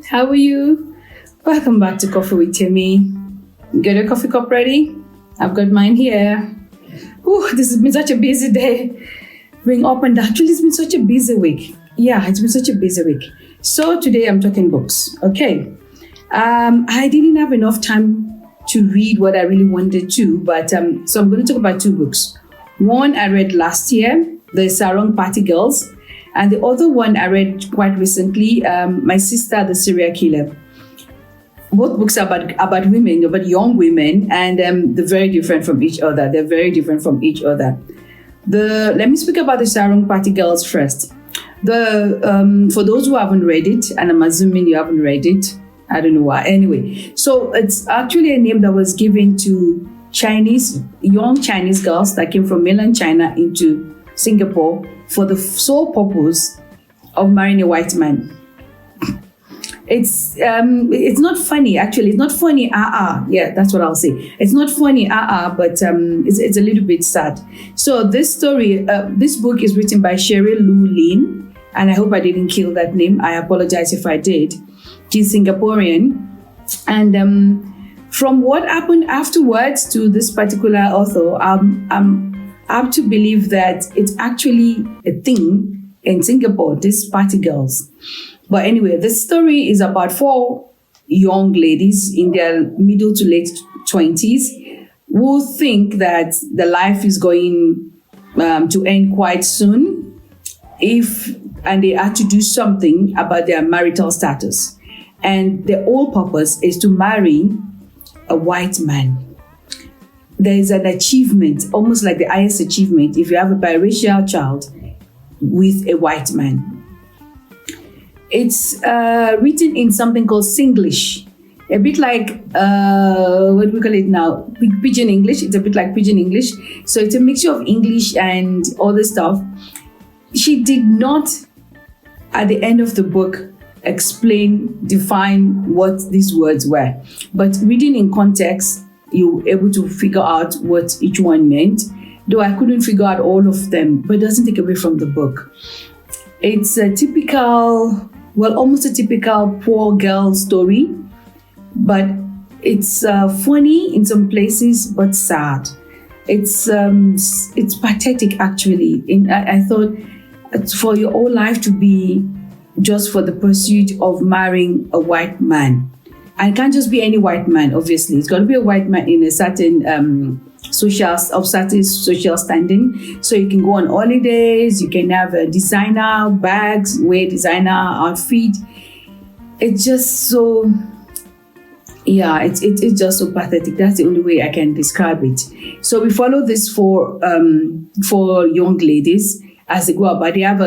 How are you? Welcome back to Coffee with Temmi. Get your coffee cup ready? I've got mine here. This has been such a busy day. Ring up and down. Actually, it's been such a busy week. Yeah, it's been such a busy week. So today I'm talking books. Okay. I didn't have enough time to read what I really wanted to, but so I'm going to talk about two books. One I read last year, the Sarong Party Girls, and the other one I read quite recently, My Sister, the Serial Killer. Both books are about women, about young women, and they're very different from each other. Let me speak about the Sarong Party Girls first. For those who haven't read it, and I'm assuming you haven't read it, I don't know why. Anyway, so it's actually a name that was given to young Chinese girls that came from mainland China into Singapore for the sole purpose of marrying a white man. It's not funny, actually. It's not funny, Yeah, that's what I'll say. It's not funny, but it's a little bit sad. So this book is written by Cheryl Lu-Lien, and I hope I didn't kill that name. I apologize if I did. She's Singaporean. And from what happened afterwards to this particular author, I'm up to believe that it's actually a thing in Singapore, these party girls. But anyway, the story is about 4 young ladies in their middle to late 20s who think that the life is going to end quite soon and they had to do something about their marital status. And the whole purpose is to marry a white man. There is an achievement, almost like the highest achievement, if you have a biracial child with a white man. It's written in something called Singlish, a bit like, what we call it now, Pidgin English. It's a bit like Pidgin English. So it's a mixture of English and other stuff. She did not, at the end of the book, define what these words were. But reading in context, you were able to figure out what each one meant, though I couldn't figure out all of them, but it doesn't take away from the book. It's almost a typical poor girl story, but it's funny in some places, but sad. It's pathetic, actually. I thought for your whole life to be just for the pursuit of marrying a white man. And it can't just be any white man, obviously. It's got to be a white man in a certain social standing. So you can go on holidays, you can have designer bags, wear designer outfit. It's just so, it's just so pathetic. That's the only way I can describe it. So we follow this for young ladies as they go about. They have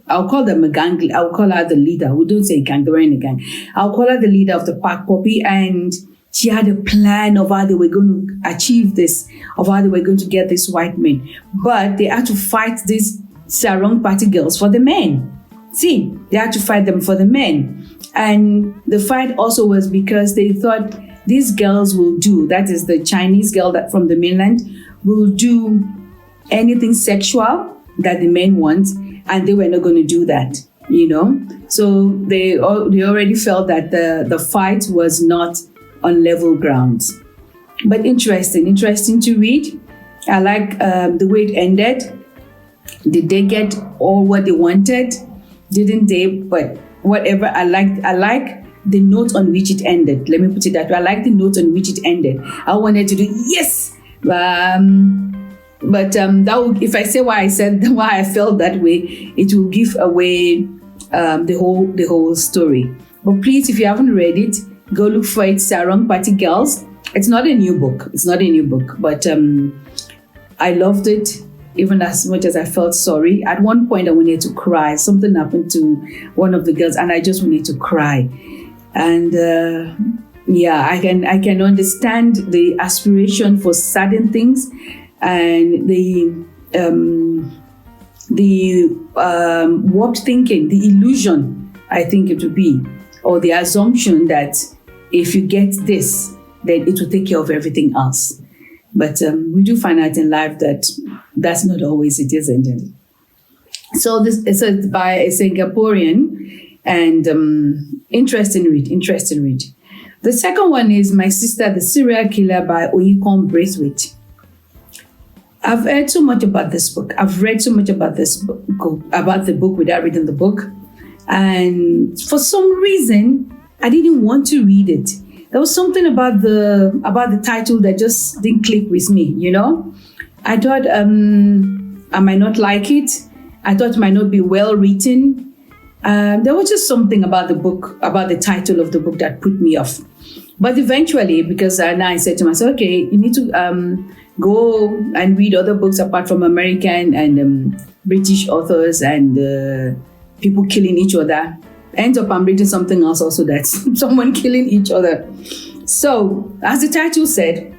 I'll call them a gang. I'll call her the leader. We don't say gang, they're in a gang. I'll call her the leader of the park poppy, and she had a plan of how they were going to achieve this, of how they were going to get this white man. But they had to fight these Sarong Party girls for the men. See, they had to fight them for the men. And the fight also was because they thought these girls will do, that is the Chinese girl that from the mainland, will do anything sexual that the men want, and they were not going to do that, So they already felt that the fight was not on level grounds. But interesting to read. I like the way it ended. Did they get all what they wanted? Didn't they? But whatever, I like the note on which it ended. Let me put it that way. I like the note on which it ended. I wanted to do yes. But if I say why I felt that way, it will give away the whole story. But please, if you haven't read it, go look for it. Sarong Party Girls. It's not a new book, but I loved it even as much as I felt sorry. At one point, I wanted to cry. Something happened to one of the girls, and I just wanted to cry. And I can understand the aspiration for certain things. And the warped thinking, the illusion, I think it would be, or the assumption that if you get this, then it will take care of everything else. But we do find out in life that that's not always it, isn't it? So this is by a Singaporean, And interesting read. The second one is My Sister, the Serial Killer by Oyinkan Braithwaite. I've heard so much about this book. I've read so much about this book, about the book without reading the book. And for some reason, I didn't want to read it. There was something about the title that just didn't click with me, you know? I thought I might not like it. I thought it might not be well written. There was just something about the book, about the title of the book that put me off. But eventually, because now I said to myself, okay, you need to go and read other books apart from American and British authors and people killing each other. Ends up I'm reading something else also that's someone killing each other. So, as the title said,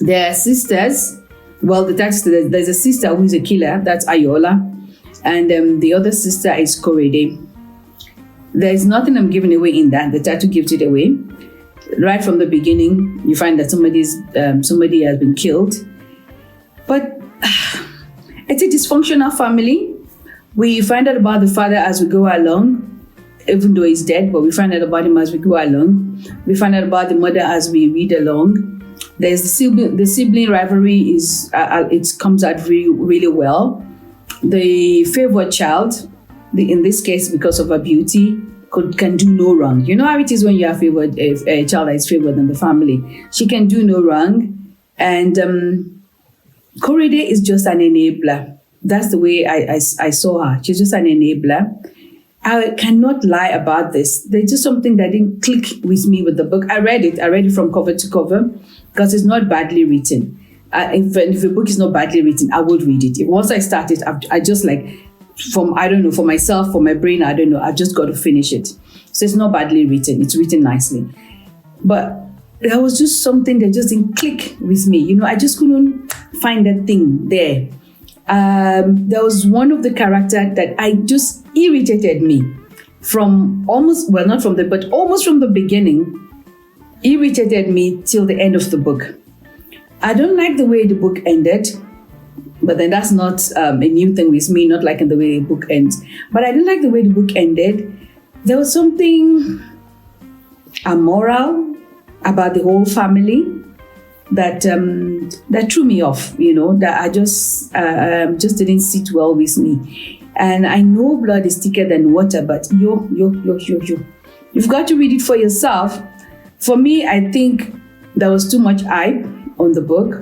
they're sisters. Well, the title said there's a sister who is a killer, that's Ayola. And the other sister is Korede. There's nothing I'm giving away in that. The title gives it away. Right from the beginning, you find that somebody has been killed. But it's a dysfunctional family. We find out about the father as we go along, even though he's dead, but we find out about him as we go along. We find out about the mother as we read along. There's the sibling rivalry it comes out really, really well. The favored child, in this case, because of her beauty, can do no wrong. You know how it is when you are favored, if a child that is favored in the family. She can do no wrong. And Korede is just an enabler. That's the way I saw her. She's just an enabler. I cannot lie about this. There's just something that didn't click with me with the book. I read it from cover to cover because it's not badly written. If a book is not badly written, I would read it. Once I start it, I just like, for myself, for my brain, I don't know, I've just got to finish it. So it's not badly written. It's written nicely. But there was just something that just didn't click with me. You know, I just couldn't find that thing there. There was one of the characters that I just irritated me almost from the beginning, irritated me till the end of the book. I don't like the way the book ended, but then that's not a new thing with me, not liking the way the book ends. But I didn't like the way the book ended. There was something immoral about the whole family that threw me off, you know, that I just didn't sit well with me. And I know blood is thicker than water, but you've got to read it for yourself. For me, I think there was too much hype on the book,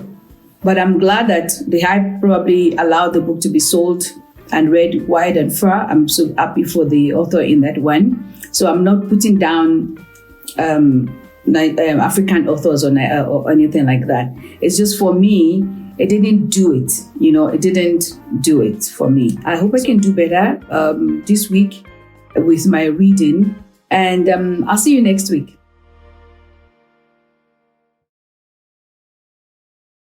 but I'm glad that the hype probably allowed the book to be sold and read wide and far. I'm so happy for the author in that one. So I'm not putting down African authors or anything like that. It's just for me, it didn't do it. You know, it didn't do it for me. I hope I can do better this week with my reading. And I'll see you next week.